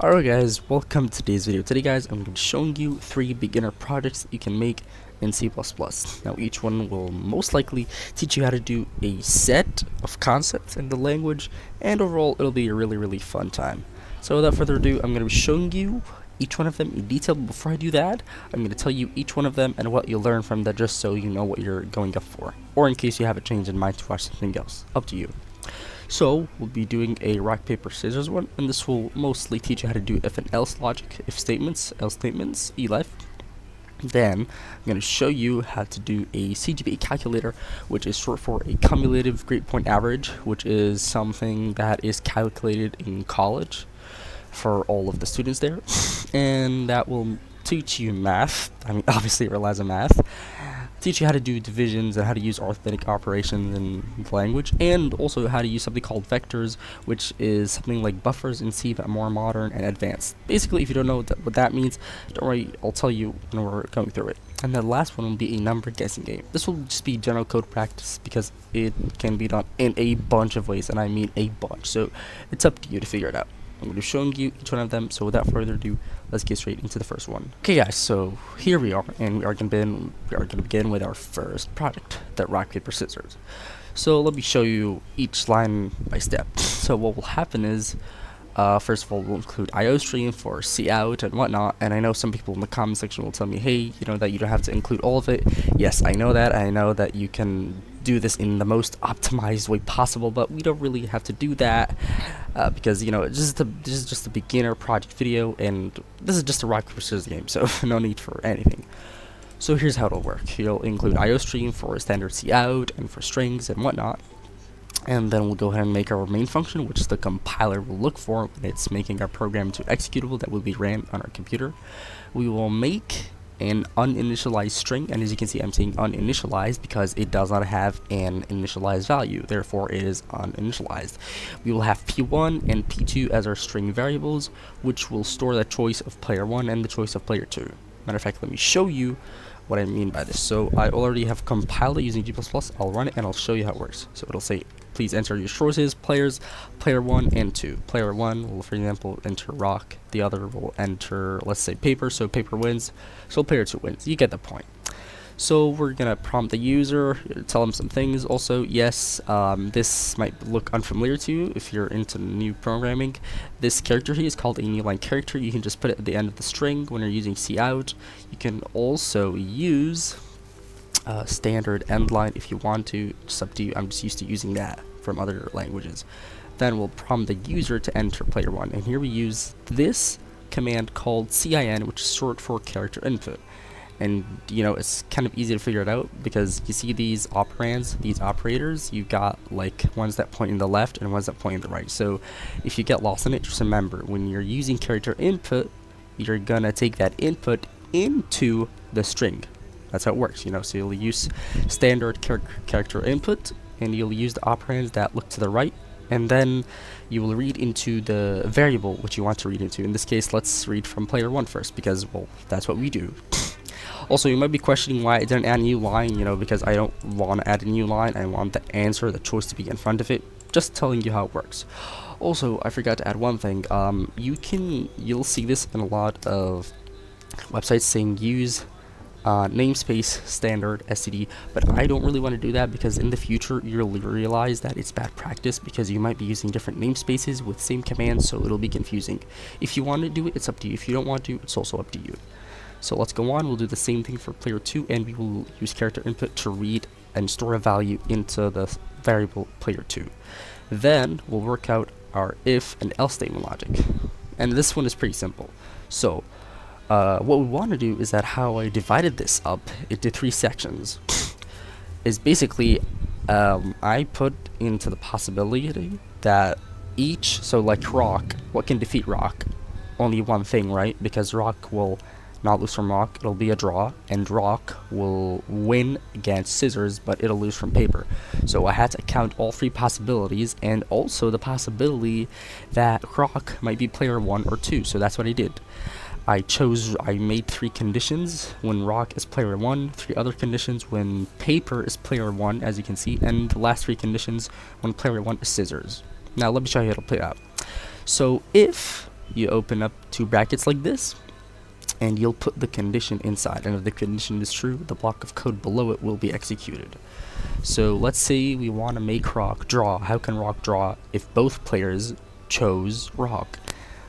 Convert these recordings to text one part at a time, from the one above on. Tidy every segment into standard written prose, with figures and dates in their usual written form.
Alright guys, welcome to today's video. Today guys, I'm going to be showing you 3 beginner projects that you can make in C++. Now each one will most likely teach you how to do a set of concepts in the language, and overall it'll be a really fun time. So without further ado, I'm going to be showing you each one of them in detail. But before I do that, I'm going to tell you each one of them and what you learn from that, just so you know what you're going up for, or in case you have a change in mind to watch something else. Up to you. So we'll be doing a rock paper scissors one, and this will mostly teach you how to do if and else logic, if statements, else statements, elif. Then I'm going to show you how to do a CGPA calculator, which is short for a cumulative grade point average, which is something that is calculated in college for all of the students there, and that will teach you math. I mean, obviously it relies on math. Teach you how to do divisions and how to use arithmetic operations in the language, and also how to use something called vectors, which is something like buffers in C but more modern and advanced. Basically, if you don't know what that means, don't worry, I'll tell you when we're going through it. And the last one will be a number guessing game. This will just be general code practice because it can be done in a bunch of ways, and I mean a bunch, so it's up to you to figure it out. I'm going to be showing you each one of them, so without further ado, let's get straight into the first one. Okay guys, so here we are, and we are going to begin with our first project, the rock, paper, scissors. So let me show you each line by step. So what will happen is, first of all, we'll include IO stream for cout and whatnot, and I know some people in the comment section will tell me, hey, you know that you don't have to include all of it. Yes, I know that you can do this in the most optimized way possible, but we don't really have to do that because, you know, this is just a beginner project video, and this is just a rock paper scissors game, so no need for anything. So here's how it'll work. You'll include IO stream for standard cout and for strings and whatnot, and then we'll go ahead and make our main function, which the compiler will look for when it's making our program to executable that will be ran on our computer. We will make an uninitialized string, and as you can see, I'm saying uninitialized because it does not have an initialized value, therefore it is uninitialized. We will have p1 and p2 as our string variables, which will store the choice of player 1 and the choice of player 2. Matter of fact, let me show you what I mean by this. So I already have compiled it using G++. I'll run it and I'll show you how it works. So it'll say, please enter your choices, players, player 1 and 2. Player 1 will, for example, enter rock. The other will enter, let's say, paper, so paper wins. So player 2 wins. You get the point. So we're going to prompt the user, tell them some things. Also, yes, this might look unfamiliar to you if you're into new programming. This character here is called a new line character. You can just put it at the end of the string when you're using cout. You can also use standard end line if you want to. It's up to you. I'm just used to using that from other languages. Then we'll prompt the user to enter player 1, and here we use this command called cin, which is short for character input. And you know, it's kind of easy to figure it out because you see these operands, these operators, you got like ones that point in the left and ones that point in the right. So if you get lost in it, just remember, when you're using character input, you're gonna take that input into the string. That's how it works, you know. So you'll use standard character input, and you'll use the operands that look to the right, and then you will read into the variable which you want to read into. In this case, let's read from player 1 first, because, well, that's what we do. Also, you might be questioning why I didn't add a new line, you know, because I don't want to add a new line. I want the answer, the choice to be in front of it. Just telling you how it works. Also, I forgot to add one thing. You'll see this in a lot of websites saying use namespace standard std, but I don't really want to do that because in the future you'll realize that it's bad practice because you might be using different namespaces with same commands, so it'll be confusing. If you want to do it, it's up to you. If you don't want to, it's also up to you. So let's go on. We'll do the same thing for player 2, and we will use character input to read and store a value into the variable player 2. Then we'll work out our if and else statement logic, and this one is pretty simple. So what we want to do is that how I divided this up into 3 sections is basically I put into the possibility that each, so like rock, what can defeat rock? Only one thing, right? Because rock will not lose from rock, it'll be a draw, and rock will win against scissors, but it'll lose from paper. So I had to count all 3 possibilities, and also the possibility that rock might be player 1 or 2, so that's what I did. I made 3 conditions when rock is player 1, 3 other conditions when paper is player 1, as you can see, and the last 3 conditions when player 1 is scissors. Now let me show you how to play it out. So if you open up two brackets like this, and you'll put the condition inside, and if the condition is true, the block of code below it will be executed. So let's say we want to make rock draw. How can rock draw if both players chose rock?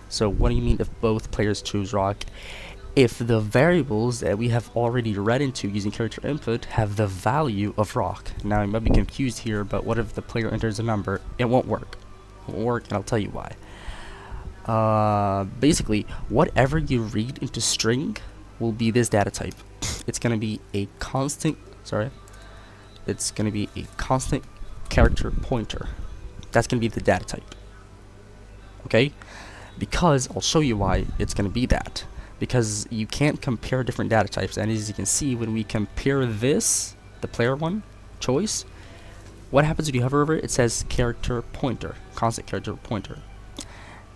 So what do you mean if both players choose rock? If the variables that we have already read into using character input have the value of rock. Now you might be confused here, but what if the player enters a number? It won't work. It won't work, and I'll tell you why. Basically, whatever you read into string will be this data type. It's gonna be a constant, it's gonna be a constant character pointer. That's gonna be the data type. Okay? Because I'll show you why it's gonna be that. Because you can't compare different data types, and as you can see, when we compare this, the player one choice, what happens when you hover over it? It says character pointer, constant character pointer.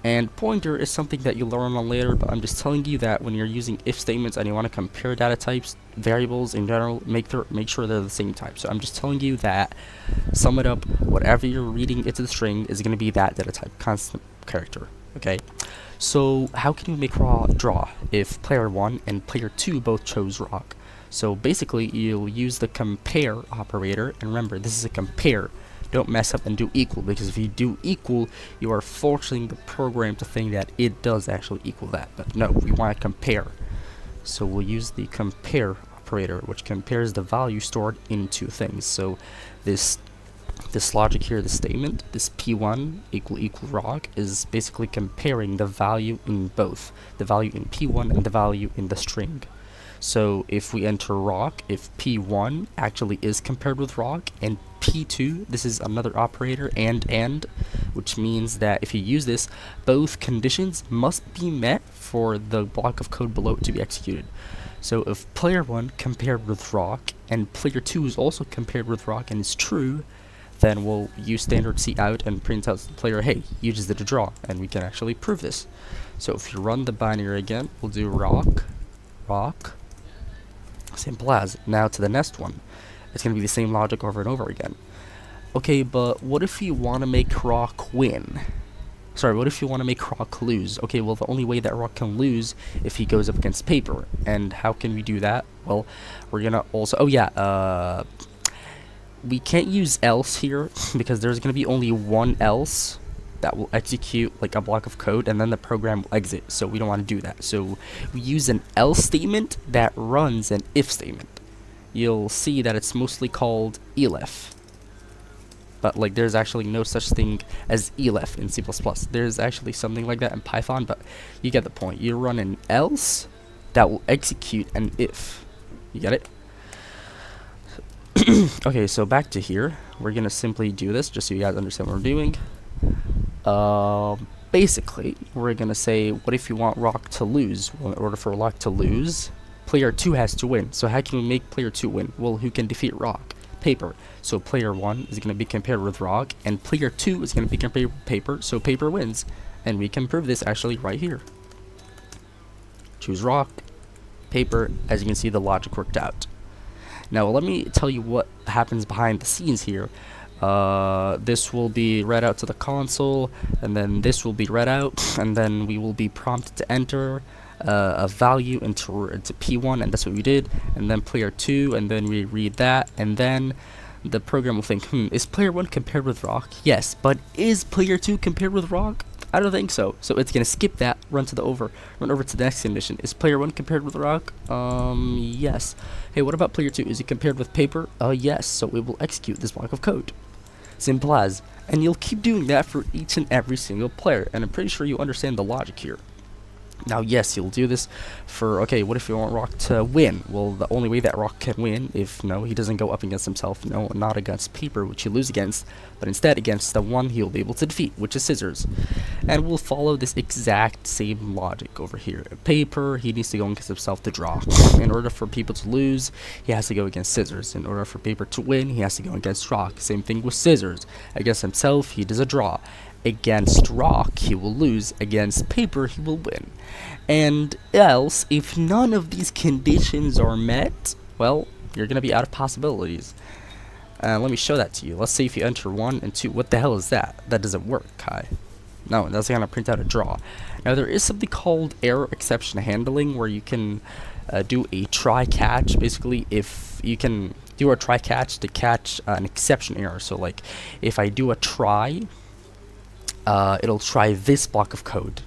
And pointer is something that you'll learn on later, but I'm just telling you that when you're using if statements and you want to compare data types, variables in general, make sure they're the same type. So I'm just telling you that, sum it up, whatever you're reading into the string is going to be that data type, constant character. Okay? So how can you make raw draw if player 1 and player 2 both chose rock? So basically you'll use the compare operator, and remember this is a compare. Don't mess up and do equal, because if you do equal, you are forcing the program to think that it does actually equal that. But no, we want to compare. So we'll use the compare operator, which compares the value stored into things. So this logic here, the statement, this p1 equal rock, is basically comparing the value in both, the value in p1 and the value in the string. So if we enter rock, if p1 actually is compared with rock, and p2, this is another operator, and which means that if you use this, both conditions must be met for the block of code below it to be executed. So if player 1 compared with rock and player 2 is also compared with rock and is true, then we'll use standard cout and print out to the player, hey, you just did a draw, and we can actually prove this. So if you run the binary again, we'll do rock, simple as. Now to the next one, it's going to be the same logic over and over again. Okay, but what if you want to make rock win? Sorry, what if you want to make rock lose? Okay, well, the only way that rock can lose if he goes up against paper. And how can we do that? Well, we're going to also, we can't use else here because there's going to be only one else that will execute like a block of code, and then the program will exit, so we don't want to do that. So we use an else statement that runs an if statement. You'll see that it's mostly called elif, but like there's actually no such thing as elif in C++. There's actually something like that in Python, but you get the point. You run an else that will execute an if. You get it? Okay, so back to here, we're gonna simply do this just so you guys understand what we're doing. Basically, we're gonna say, what if you want rock to lose? Well, in order for rock to lose, player 2 has to win. So how can we make player 2 win? Well, who can defeat rock? Paper. So player 1 is gonna be compared with rock, and player 2 is gonna be compared with paper, so paper wins. And we can prove this actually right here. Choose rock, paper. As you can see, the logic worked out. Now let me tell you what happens behind the scenes here. This will be read out to the console, and then this will be read out, and then we will be prompted to enter a value into P1, and that's what we did, and then player 2, and then we read that, and then the program will think, is player 1 compared with rock? Yes, but is player 2 compared with rock? I don't think so. So it's gonna skip that, run over to the next condition. Is player 1 compared with rock? Yes. Hey, what about player 2? Is he compared with paper? Yes. So we will execute this block of code. Simple as. And you'll keep doing that for each and every single player, and I'm pretty sure you understand the logic here. Now, yes, you'll do this for, okay, what if you want rock to win? Well, the only way that rock can win, if no, he doesn't go up against himself, no, not against paper, which he lose against, but instead against the one he'll be able to defeat, which is scissors. And we'll follow this exact same logic over here. Paper, he needs to go against himself to draw. In order for people to lose, he has to go against scissors. In order for paper to win, he has to go against rock. Same thing with scissors. Against himself, he does a draw. Against rock, he will lose. Against paper, he will win. And else, if none of these conditions are met, well, you're going to be out of possibilities. Let me show that to you. Let's say if you enter 1 and 2. What the hell is that? That doesn't work, Kai. No, that's going to print out a draw. Now there is something called error exception handling, where you can do a try catch. Basically, if you can do a try catch to catch an exception error. So like if I do a try, it'll try this block of code,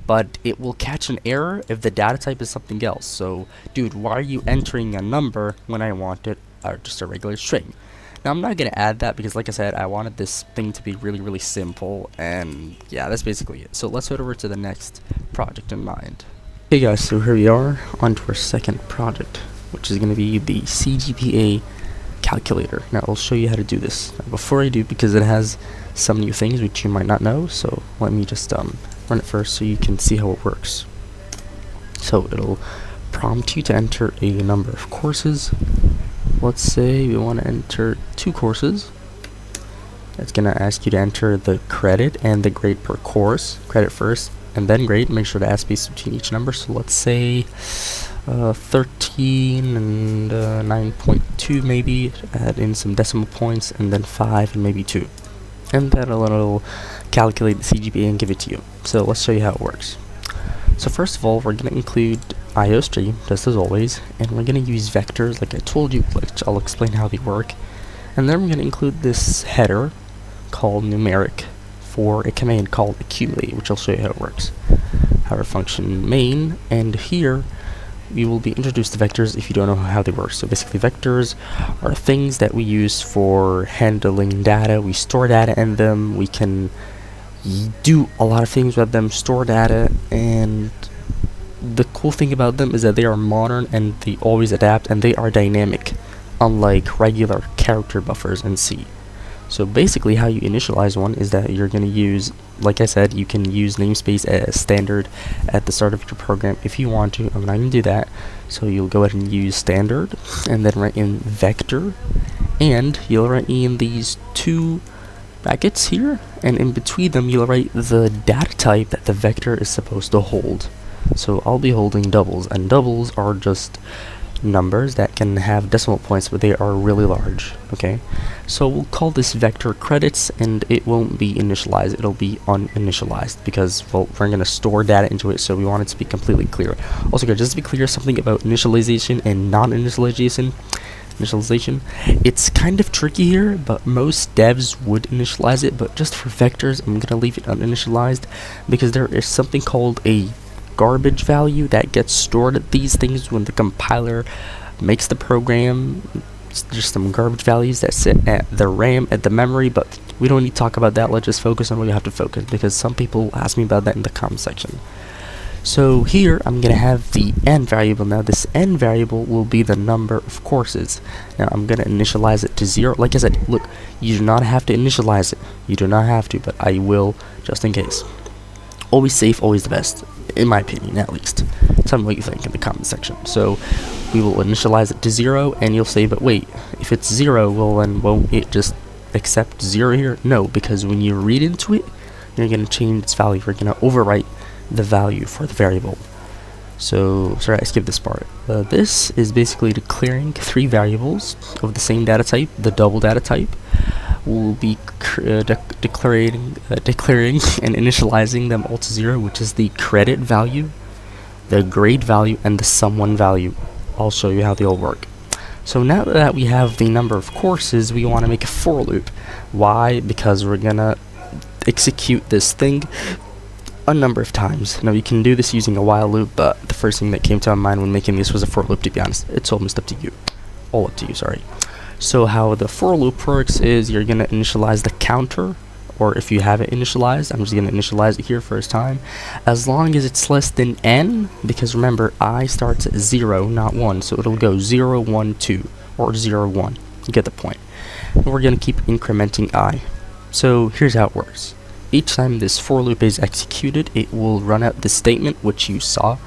but it will catch an error if the data type is something else. So dude, why are you entering a number when I wanted just a regular string? Now I'm not gonna add that because, like I said, I wanted this thing to be really simple, and yeah, that's basically it. So let's head over to the next project in mind. Okay guys, so here we are on to our second project, which is gonna be the CGPA Calculator. Now I'll show you how to do this. Now, before I do, because it has some new things which you might not know, so let me just run it first so you can see how it works. So it'll prompt you to enter a number of courses. Let's say we want to enter 2 courses. It's gonna ask you to enter the credit and the grade per course. Credit first and then grade. Make sure to add space between each number. So let's say 13 and 9.2 maybe. Add in some decimal points, and then 5 and maybe 2. And that'll calculate the CGPA and give it to you. So let's show you how it works. So first of all, we're going to include IOStream, just as always, and we're going to use vectors like I told you, which I'll explain how they work. And then we're going to include this header called numeric for a command called accumulate, which I'll show you how it works. Our function main, and here we will be introduced to vectors if you don't know how they work. So basically vectors are things that we use for handling data. We store data in them, we can do a lot of things with them, store data, and the cool thing about them is that they are modern and they always adapt, and they are dynamic, unlike regular character buffers in C. So basically how you initialize one is that you're going to use, like I said, you can use namespace as standard at the start of your program if you want to. I'm not going to do that. So you'll go ahead and use standard and then write in vector, and you'll write in these 2 brackets here, and in between them you'll write the data type that the vector is supposed to hold. So I'll be holding doubles, and doubles are just numbers that can have decimal points, but they are really large. Okay, so we'll call this vector credits, and it won't be initialized, it'll be uninitialized because, well, we're going to store data into it, so we want it to be completely clear. Also, guys, just to be clear, something about initialization and non-initialization. It's kind of tricky here, but most devs would initialize it, but just for vectors I'm gonna leave it uninitialized because there is something called a garbage value that gets stored at these things when the compiler makes the program. There's some garbage values that sit at the RAM, at the memory, but we don't need to talk about that. Let's just focus on what you have to focus, because some people ask me about that in the comment section. So here I'm going to have the n variable. Now this n variable will be the number of courses. Now I'm going to initialize it to 0. Like I said, look, you do not have to initialize it. You do not have to, but I will just in case. Always safe, always the best, in my opinion, at least. Tell me what you think in the comment section. So we will initialize it to 0, and you'll say, but wait, if it's 0, well then won't it just accept 0 here? No, because when you read into it, you're going to change its value. We're going to overwrite the value for the variable. So sorry, I skipped this part. This is basically declaring 3 variables of the same data type. The double data type will be declaring and initializing them all to 0, which is the credit value, the grade value, and the sum1 value. I'll show you how they all work. So now that we have the number of courses, we want to make a for loop. Why? Because we're gonna execute this thing a number of times. Now you can do this using a while loop, but the first thing that came to my mind when making this was a for loop, to be honest. It's almost up to you. All up to you, sorry. So how the for loop works is you're going to initialize the counter, or if you have it initialized, I'm just going to initialize it here first time, as long as it's less than n, because remember, I starts at 0, not 1, so it'll go 0, 1, 2, or 0, 1. You get the point. And we're going to keep incrementing I. So here's how it works. Each time this for loop is executed, it will run out this statement, which you saw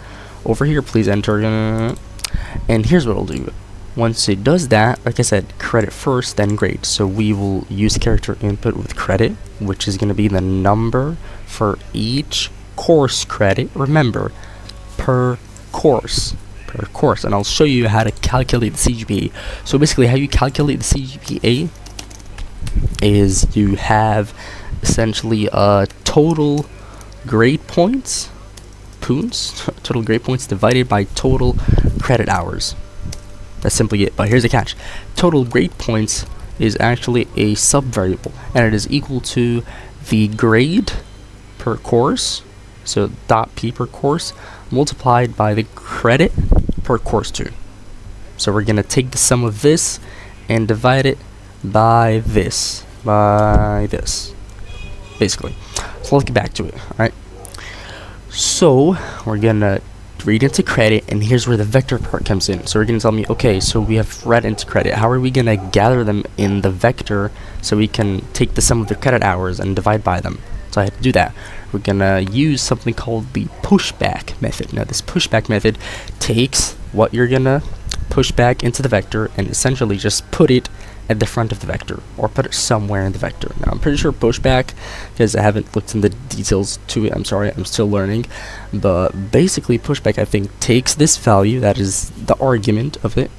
over here. Please enter, and here's what it'll do. Once it does that, like I said, credit first, then grade. So we will use character input with credit, which is going to be the number for each course credit. Remember, per course, and I'll show you how to calculate the CGPA. So basically, how you calculate the CGPA is you have essentially a total grade points, total grade points divided by total credit hours. That's simply it. But here's the catch: total grade points is actually a subvariable, and it is equal to the grade per course, so .p per course, multiplied by the credit per course 2. So we're gonna take the sum of this and divide it by this, basically. So let's get back to it. Alright, so we're gonna read into credit, and here's where the vector part comes in. So we're gonna tell me, okay, so we have read into credit, how are we gonna gather them in the vector so we can take the sum of the credit hours and divide by them? So I had to do that. We're gonna use something called the pushback method. Now this pushback method takes what you're gonna push back into the vector and essentially just put it at the front of the vector, or put it somewhere in the vector. Now I'm pretty sure pushback, because I haven't looked in the details to it, I'm sorry, I'm still learning, but basically pushback, I think, takes this value, that is the argument of it,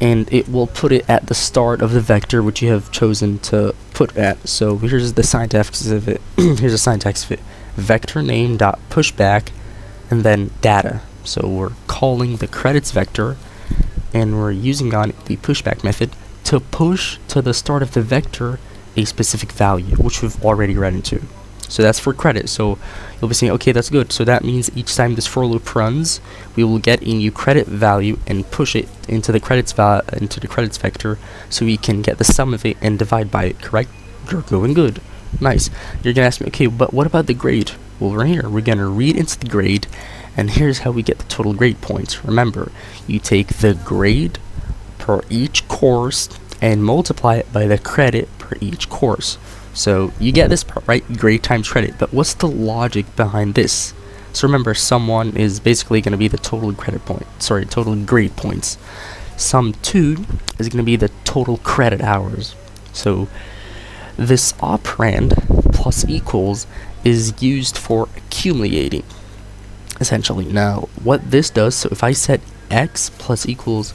and it will put it at the start of the vector which you have chosen to put at. So here's the syntax of it. Here's the syntax of it: vector name dot pushback, and then data. So we're calling the credits vector, and we're using on the pushback method to push to the start of the vector a specific value, which we've already read into. So that's for credit. So you'll be saying, okay, that's good. So that means each time this for loop runs, we will get a new credit value and push it into the credits vector, so we can get the sum of it and divide by it. Correct? You're going good. Nice. You're gonna ask me, okay, but what about the grade? Well, right here, we're gonna read into the grade, and here's how we get the total grade points. Remember, you take the grade per each course and multiply it by the credit per each course. So you get this part, right? Grade times credit. But what's the logic behind this? So remember, sum 1 is basically going to be the total total grade points. Sum 2 is going to be the total credit hours. So this operand plus equals is used for accumulating, essentially. Now what this does, so if I set x plus equals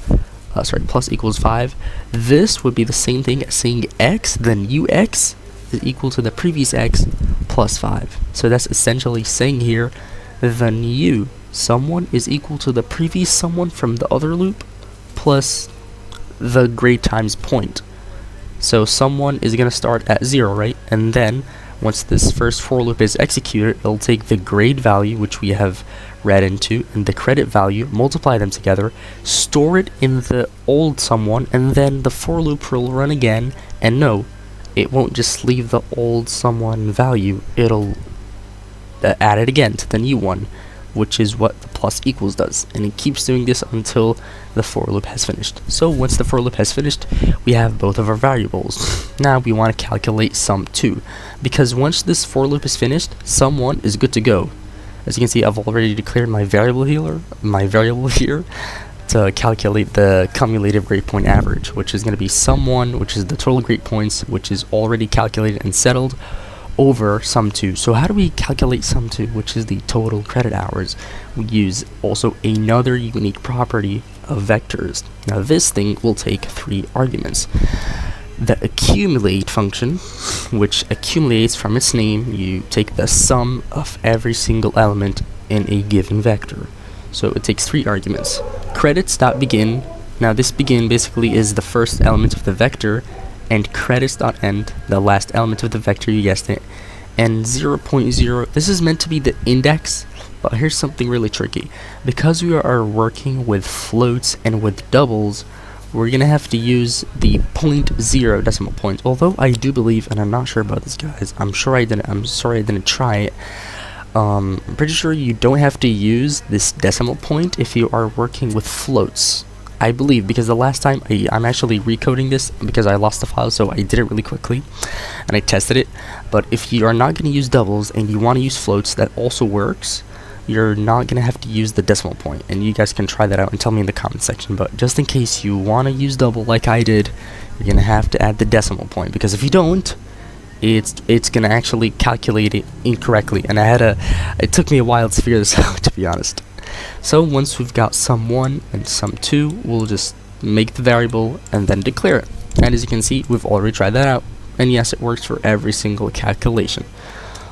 plus equals 5, this would be the same thing as saying x, then ux is equal to the previous x plus 5. So that's essentially saying here, then someone is equal to the previous someone from the other loop plus the grade times point. So someone is going to start at 0, right? And then once this first for loop is executed, it'll take the grade value, which we have read into, and the credit value, multiply them together, store it in the old someone, and then the for loop will run again, and no, it won't just leave the old someone value, it'll add it again to the new one, which is what the plus equals does, and it keeps doing this until the for loop has finished. So once the for loop has finished, we have both of our variables. Now we want to calculate sum 2, because once this for loop is finished, sum 1 is good to go. As you can see, I've already declared my variable here to calculate the cumulative grade point average, which is going to be sum 1, which is the total grade points, which is already calculated and settled, over sum 2. So how do we calculate sum 2, which is the total credit hours? We use also another unique property of vectors. Now this thing will take 3 arguments. The accumulate function, which accumulates from its name, you take the sum of every single element in a given vector. So it takes 3 arguments. Credits.begin, now this begin basically is the first element of the vector, and credits.end, the last element of the vector, you guessed it, and 0.0, this is meant to be the index, but here's something really tricky. Because we are working with floats and with doubles, we're gonna have to use the 0.0 decimal point. Although I do believe, and I'm not sure about this, guys, I'm sorry I didn't try it. I'm pretty sure you don't have to use this decimal point if you are working with floats, I believe, because the last time I'm actually recoding this because I lost the file, so I did it really quickly and I tested it. But if you are not going to use doubles and you want to use floats, that also works. You're not going to have to use the decimal point, and you guys can try that out and tell me in the comment section. But just in case you want to use double like I did, you're going to have to add the decimal point, because if you don't, it's going to actually calculate it incorrectly, and it took me a while to figure this out, to be honest. So once we've got sum 1 and sum 2, we'll just make the variable and then declare it. And as you can see, we've already tried that out, and yes, it works for every single calculation.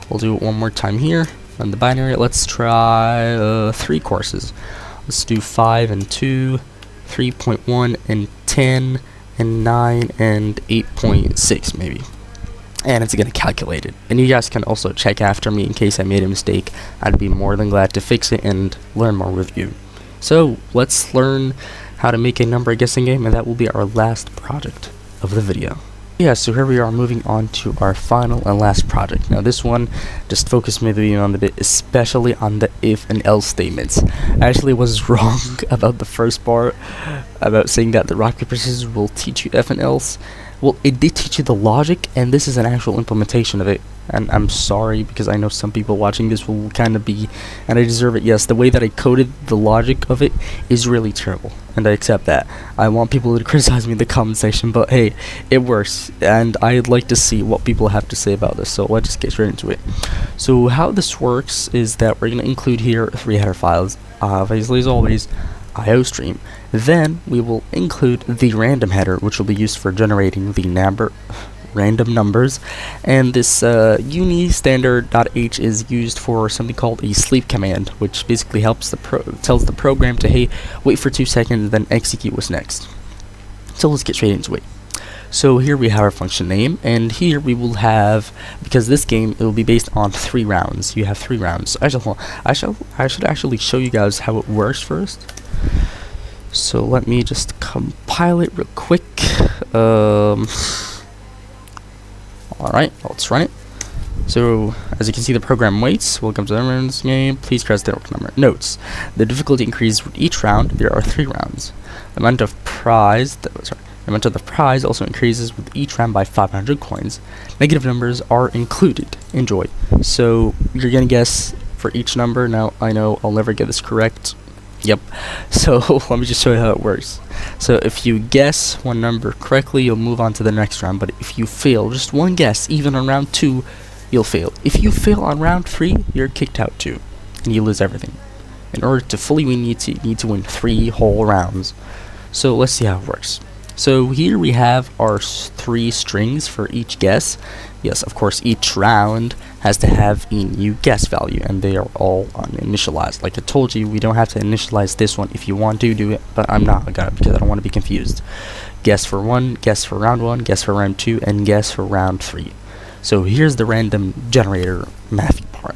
We'll do it one more time here. on the binary. Let's try 3 courses. Let's do 5 and 2, 3.1 and 10, and 9 and 8.6 maybe. And it's gonna calculate it. And you guys can also check after me in case I made a mistake. I'd be more than glad to fix it and learn more with you. So let's learn how to make a number guessing game, and that will be our last project of the video. Yeah, so here we are moving on to our final and last project. Now this one, just focus maybe on the bit, especially on the if and else statements. I actually was wrong about the first part, about saying that the rock paper scissors will teach you if and else. Well, it did teach you the logic, and this is an actual implementation of it. And I'm sorry, because I know some people watching this will kind of be, and I deserve it, yes, the way that I coded the logic of it is really terrible, and I accept that. I want people to criticize me in the comment section, but hey, it works, and I'd like to see what people have to say about this, so let's just get straight into it. So how this works is that we're going to include here 3 header files, obviously as always, IOStream. Then we will include the random header, which will be used for generating the random numbers, and this uni_standard.h is used for something called a sleep command, which basically helps tells the program to, hey, wait for 2 seconds, then execute what's next. So let's get straight into it. So here we have our function name, and here we will have, because this game, it will be based on 3 rounds. You have 3 rounds. I should actually show you guys how it works first. So let me just compile it real quick. Alright, let's run it. So, as you can see, the program waits. Welcome to the game. Please press the number. Notes. The difficulty increases with each round. There are 3 rounds. The amount of the prize also increases with each round by 500 coins. Negative numbers are included. Enjoy. So, you're gonna guess for each number. Now, I know I'll never get this correct. Yep. So let me just show you how it works. So if you guess one number correctly, you'll move on to the next round. But if you fail just one guess, even on round 2, you'll fail. If you fail on round 3, you're kicked out too, and you lose everything. In order to fully win, you need to win 3 whole rounds. So let's see how it works. So here we have our 3 strings for each guess. Yes, of course, each round has to have a new guess value, and they are all uninitialized. Like I told you, we don't have to initialize this one. If you want to do it, but I'm not gonna, because I don't want to be confused. Guess for 1, guess for round 1, guess for round 2, and guess for round 3. So here's the random generator mathy part.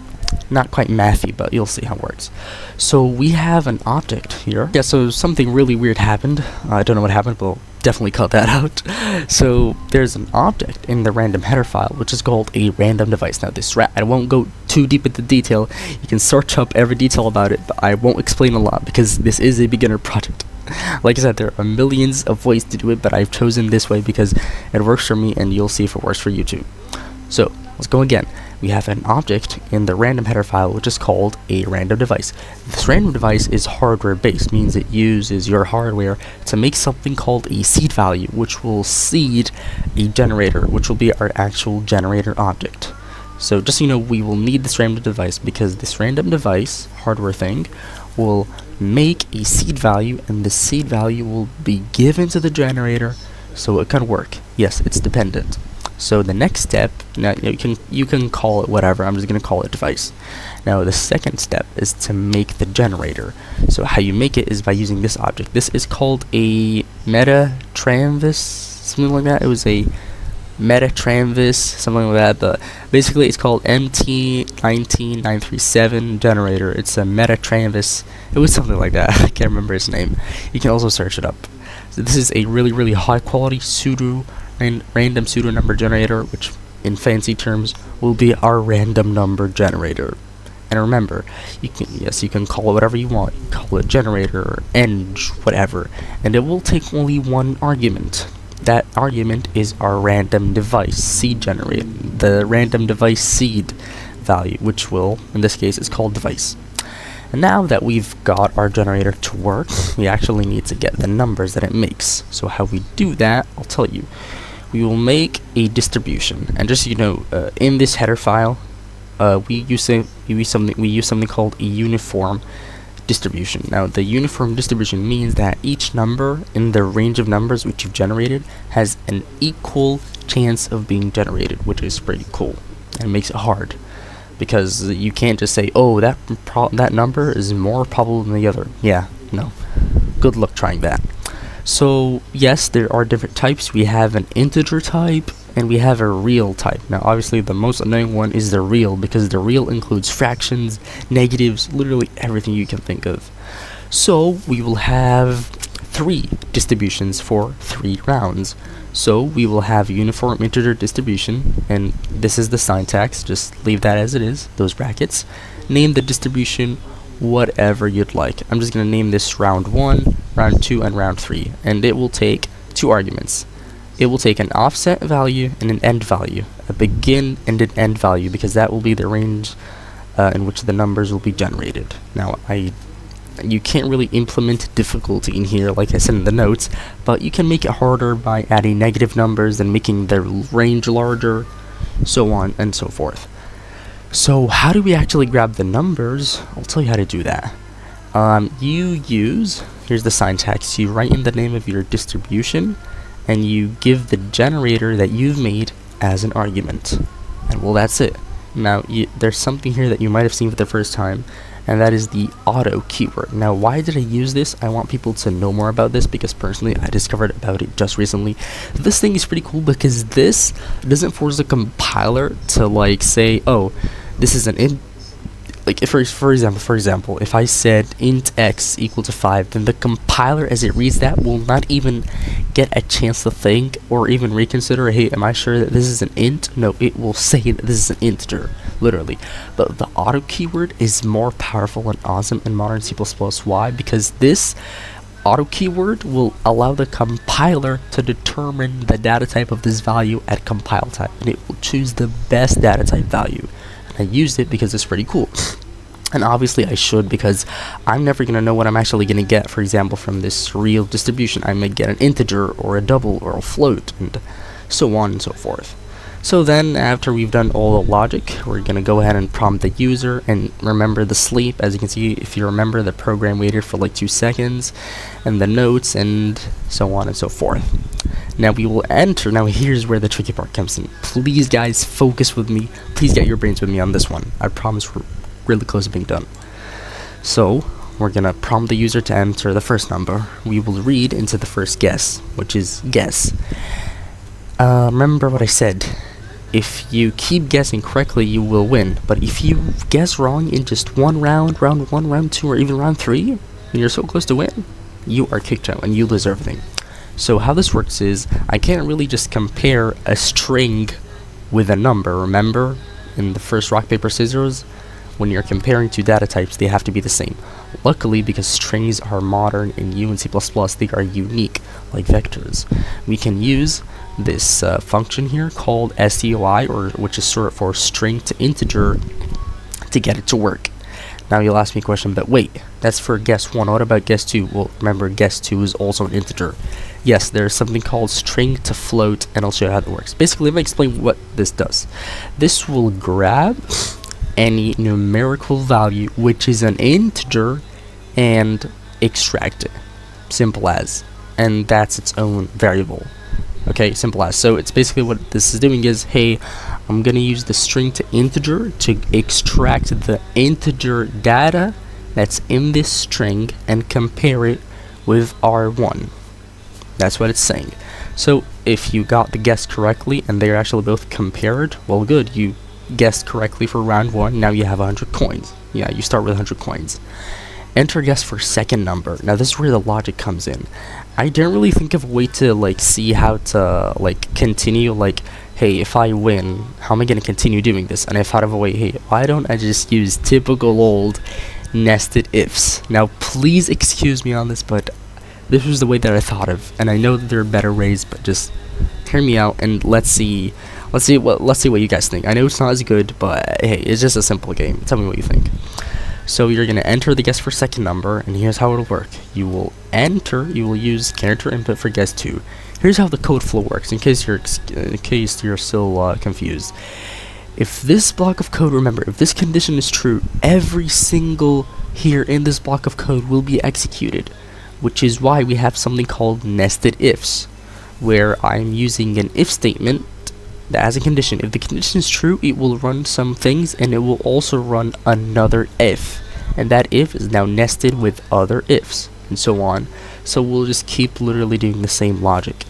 Not quite mathy, but you'll see how it works. So we have an object here. Yeah, so something really weird happened. I don't know what happened, but we'll definitely cut that out. So there's an object in the random header file, which is called a random device. Now this I won't go too deep into detail. You can search up every detail about it, but I won't explain a lot because this is a beginner project. Like I said, there are millions of ways to do it, but I've chosen this way because it works for me, and you'll see if it works for you too. So let's go again. We have an object in the random header file, which is called a random device. This random device is hardware based, means it uses your hardware to make something called a seed value, which will seed a generator, which will be our actual generator object. So just so you know, we will need this random device because this random device hardware thing will make a seed value, and the seed value will be given to the generator so it can work. Yes, it's dependent. So the next step, now you can call it whatever, I'm just going to call it device. Now the second step is to make the generator. So how you make it is by using this object. This is called a meta-tranvis, something like that. It was a meta-tranvis, something like that, but basically it's called MT19937 generator. It's a meta-tranvis. It was something like that. I can't remember its name. You can also search it up. So this is a really high quality random pseudo number generator, which in fancy terms will be our random number generator. And remember, you can call it whatever you want. You can call it generator or eng, whatever, and it will take only one argument. That argument is our random device seed generator, the random device seed value, which will, in this case, is called device. And now that we've got our generator to work, we actually need to get the numbers that it makes. So how we do that, I'll tell you. We will make a distribution, and just so you know, in this header file, we use something called a uniform distribution. Now, the uniform distribution means that each number in the range of numbers which you've generated has an equal chance of being generated, which is pretty cool and makes it hard. because you can't just say, oh, that number is more probable than the other. Yeah, no. Good luck trying that. So yes, there are different types. We have an integer type and we have a real type. Now obviously the most annoying one is the real, because the real includes fractions, negatives, literally everything you can think of. So we will have 3 distributions for 3 rounds. So we will have uniform integer distribution, and this is the syntax, just leave that as it is, those brackets. Name the distribution whatever you'd like. I'm just going to name this round 1, round 2, and round 3, and it will take 2 arguments. It will take an offset value and an end value, a begin and an end value, because that will be the range in which the numbers will be generated. Now, you can't really implement difficulty in here, like I said in the notes, but you can make it harder by adding negative numbers and making the range larger, so on and so forth. So how do we actually grab the numbers? I'll tell you how to do that. Here's the syntax, you write in the name of your distribution, and you give the generator that you've made as an argument. And well, that's it. Now, there's something here that you might have seen for the first time, and that is the auto keyword. Now, why did I use this? I want people to know more about this, because personally I discovered about it just recently. This thing is pretty cool because this doesn't force the compiler to like say, oh, this is an int. Like if for example, if I said int x equal to 5, then the compiler as it reads that will not even get a chance to think or even reconsider, hey, am I sure that this is an int? No, it will say that this is an integer, literally. But the auto keyword is more powerful and awesome in modern C++. Why? Because this auto keyword will allow the compiler to determine the data type of this value at compile time, and it will choose the best data type value. I used it because it's pretty cool. And obviously I should, because I'm never going to know what I'm actually going to get, for example, from this real distribution. I may get an integer or a double or a float and so on and so forth. So then after we've done all the logic, we're going to go ahead and prompt the user, and remember the sleep. As you can see, if you remember, the program waited for like 2 seconds, and the notes, and so on and so forth. Now we will enter. Now here's where the tricky part comes in. Please guys, focus with me. Please get your brains with me on this one. I promise we're really close to being done. So we're gonna prompt the user to enter the first number. We will read into the first guess, which is guess. Remember what I said. If you keep guessing correctly, you will win. But if you guess wrong in just one round, round 1, round 2, or even round 3, and you're so close to win, you are kicked out and you lose everything. So how this works is, I can't really just compare a string with a number. Remember, in the first rock, paper, scissors, when you're comparing 2 data types, they have to be the same. Luckily, because strings are modern in U and C++, they are unique, like vectors. We can use this function here called stoi, or which is short for string to integer, to get it to work. Now you'll ask me a question, but wait, that's for guess 1. What about guess 2? Well, remember, guess 2 is also an integer. Yes, there's something called string to float, and I'll show you how that works. Basically, let me explain what this does. This will grab any numerical value, which is an integer, and extract it. Simple as. And that's its own variable. Okay, simple as. So it's basically what this is doing is, hey, I'm gonna use the string to integer to extract the integer data that's in this string and compare it with R1. That's what it's saying. So if you got the guess correctly and they're actually both compared, well, good, you guessed correctly for round 1. Now you have 100 coins. Yeah, you start with 100 coins. Enter guess for second number. Now this is where the logic comes in. I didn't really think of a way to like see how to like continue, like, hey, if I win, how am I gonna continue doing this? And I thought of a way, hey, why don't I just use typical old nested ifs? Now please excuse me on this, but this was the way that I thought of, and I know that there are better ways, but just hear me out and let's see what you guys think. I know it's not as good, but hey, it's just a simple game. Tell me what you think. So you're going to enter the guess for second number, and here's how it'll work. You will use character input for guess 2. Here's how the code flow works, in case you're still confused. If this block of code, remember, if this condition is true, every single here in this block of code will be executed, which is why we have something called nested ifs, where I'm using an if statement that as a condition. If the condition is true, it will run some things, and it will also run another if, and that if is now nested with other ifs, and so on. So we'll just keep literally doing the same logic.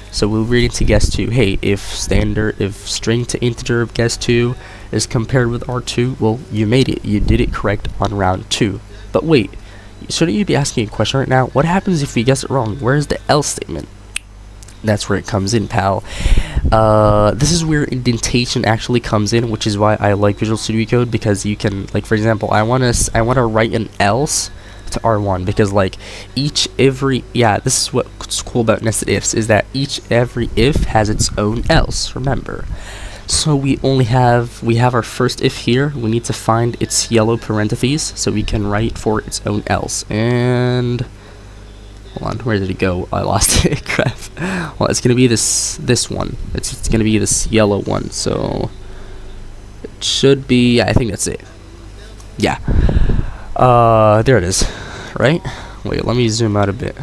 So we'll read into guess2. Hey, if string to integer of guess2 is compared with R2, well, you made it. You did it correct on round 2. But wait, shouldn't you be asking a question right now? What happens if we guess it wrong? Where's the else statement? That's where it comes in, pal. This is where indentation actually comes in, which is why I like Visual Studio Code, because you can, like, for example, I want to write an else to R1, because like this is what's cool about nested ifs, is that every if has its own else, remember. So we have our first if here. We need to find its yellow parentheses so we can write for its own else. And hold on, where did it go? I lost it. Crap. Well, it's gonna be this one. It's gonna be this yellow one. So it should be. Yeah, I think that's it. Yeah. There it is. Right? Wait, let me zoom out a bit.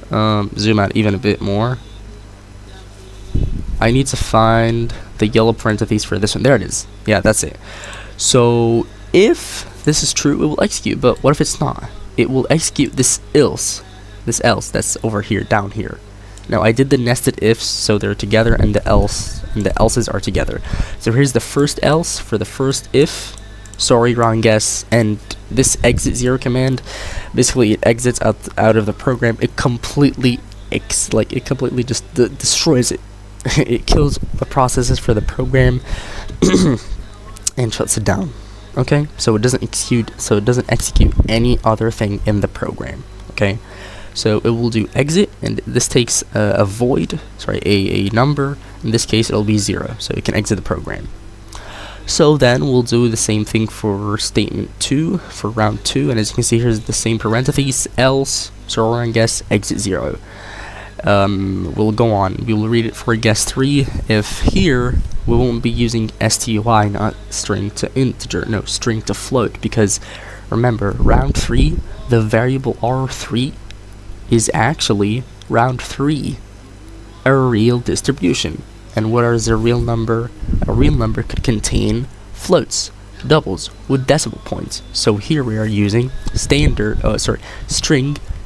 Zoom out even a bit more. I need to find the yellow parentheses for this one. There it is. Yeah, that's it. So if this is true, it will execute. But what if it's not? It will execute this else that's over here, down here. Now I did the nested ifs, so they're together, and the else's are together. So here's the first else for the first if. Sorry, wrong guess. And this exit 0 command, basically it exits out of the program. It completely just destroys it. It kills the processes for the program and shuts it down. Okay, so it doesn't execute any other thing in the program. Okay, so it will do exit, and this takes a void, a number. In this case, it'll be 0, so it can exit the program. So then we'll do the same thing for statement 2 for round 2, and as you can see, here's the same parentheses, else, so I guess exit 0. We'll go on. We will read it for guess 3. If here we won't be using stui, not string to integer, no, string to float, because remember, round 3, the variable R3 is actually round 3, a real distribution. And what is a real number? A real number could contain floats, doubles with decimal points. So here we are using string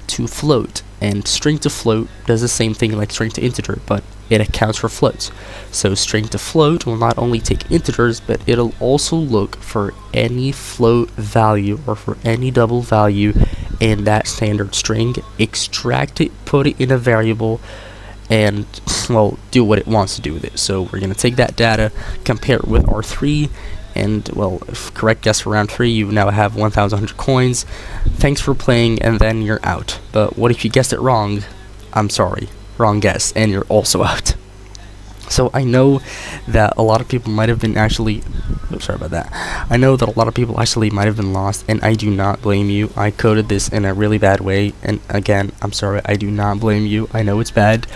to float, and string to float does the same thing like string to integer, but it accounts for floats. So string to float will not only take integers, but it'll also look for any float value or for any double value in that standard string, extract it, put it in a variable, and, well, do what it wants to do with it. So we're going to take that data, compare it with R3, and, well, if correct guess for round 3, you now have 1,100 coins. Thanks for playing, and then you're out. But what if you guessed it wrong? I'm sorry, wrong guess, and you're also out. So I know that a lot of people might have been actually, sorry about that. I know that a lot of people actually might have been lost, and I do not blame you. I coded this in a really bad way, and again, I'm sorry, I do not blame you. I know it's bad,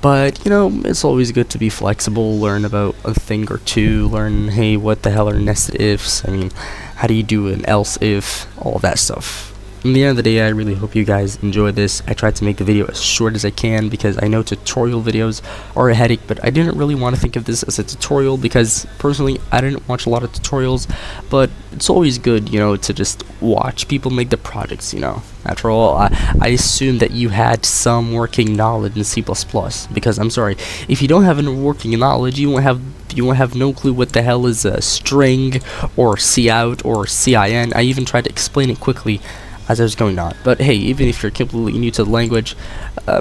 but, you know, it's always good to be flexible, learn about a thing or two, learn, hey, what the hell are nested ifs? I mean, how do you do an else if? All that stuff. In the end of the day, I really hope you guys enjoyed this. I tried to make the video as short as I can because I know tutorial videos are a headache, but I didn't really want to think of this as a tutorial because personally I didn't watch a lot of tutorials, but it's always good, you know, to just watch people make the projects, you know. After all, I assume that you had some working knowledge in C++, because I'm sorry, if you don't have any working knowledge, you won't have no clue what the hell is a string or cout or cin. I even tried to explain it quickly as I was going on. But hey, even if you're completely new to the language,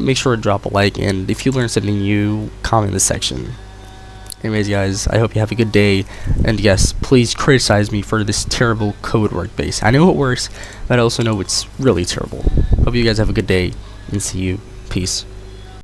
make sure to drop a like, and if you learn something new, comment in the section. Anyways, guys, I hope you have a good day, and yes, please criticize me for this terrible code workbase. I know it works, but I also know it's really terrible. Hope you guys have a good day, and see you. Peace.